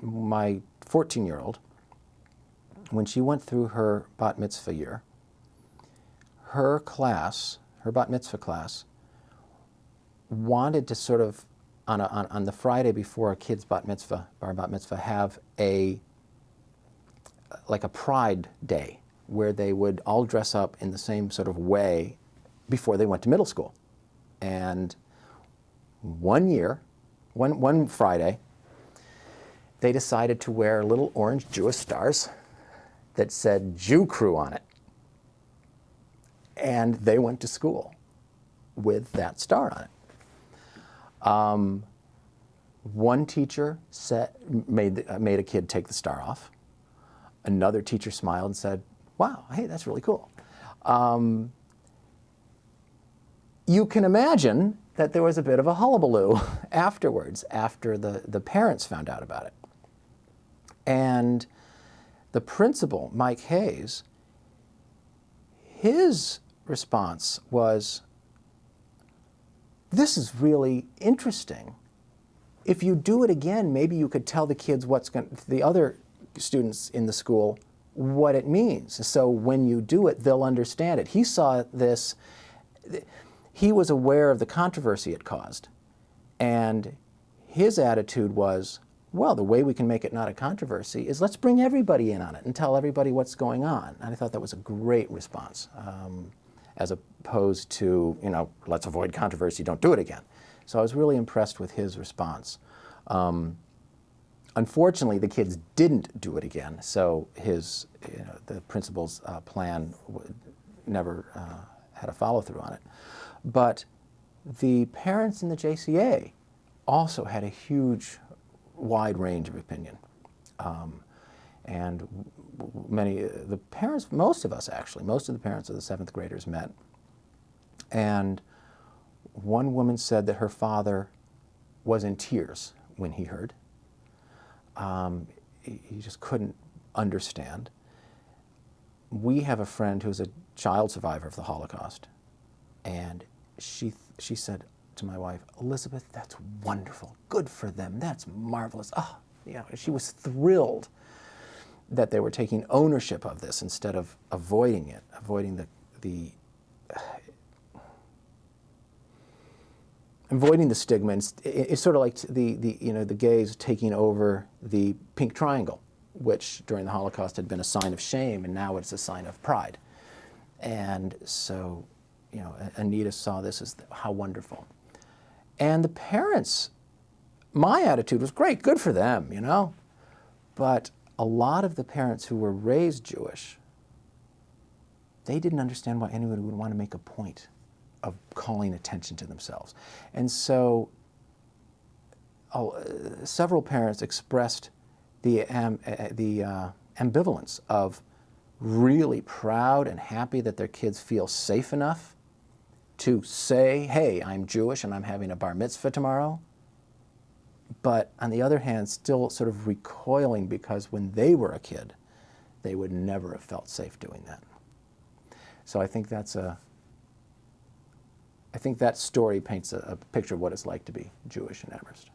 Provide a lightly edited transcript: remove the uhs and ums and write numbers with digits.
my 14-year-old, when she went through her bat mitzvah year, her class, her bat mitzvah class, wanted to sort of, on the Friday before a kid's bar bat mitzvah, have like a pride day where they would all dress up in the same sort of way before they went to middle school. And one Friday, they decided to wear little orange Jewish stars that said Jew Crew on it. And they went to school with that star on it. One teacher made a kid take the star off. Another teacher smiled and said, wow, hey, that's really cool. You can imagine that there was a bit of a hullabaloo afterwards, after the parents found out about it. And the principal, Mike Hayes, his response was, this is really interesting. If you do it again, maybe you could tell the kids the other students in the school what it means. So when you do it, they'll understand it. He saw this, he was aware of the controversy it caused. And his attitude was, well, the way we can make it not a controversy is let's bring everybody in on it and tell everybody what's going on. And I thought that was a great response, as opposed to, let's avoid controversy, don't do it again. So I was really impressed with his response. Unfortunately, the kids didn't do it again, so the principal's plan never had a follow-through on it. But the parents in the JCA also had a huge, wide range of opinion. And most of the parents of the 7th graders met. And one woman said that her father was in tears when he heard. He just couldn't understand. We have a friend who's a child survivor of the Holocaust, and she said to my wife, Elizabeth, that's wonderful. Good for them. That's marvelous. Oh, she was thrilled that they were taking ownership of this instead of avoiding it, avoiding the stigma. It's sort of like the gays taking over the pink triangle, which during the Holocaust had been a sign of shame, and now it's a sign of pride. And so, Anita saw this as how wonderful. And the parents, my attitude was great, good for them, But a lot of the parents who were raised Jewish, they didn't understand why anyone would want to make a point of calling attention to themselves. And so several parents expressed the ambivalence of really proud and happy that their kids feel safe enough to say, hey, I'm Jewish and I'm having a bar mitzvah tomorrow. But on the other hand, still sort of recoiling because when they were a kid, they would never have felt safe doing that. So I think that story paints a picture of what it's like to be Jewish in Amherst.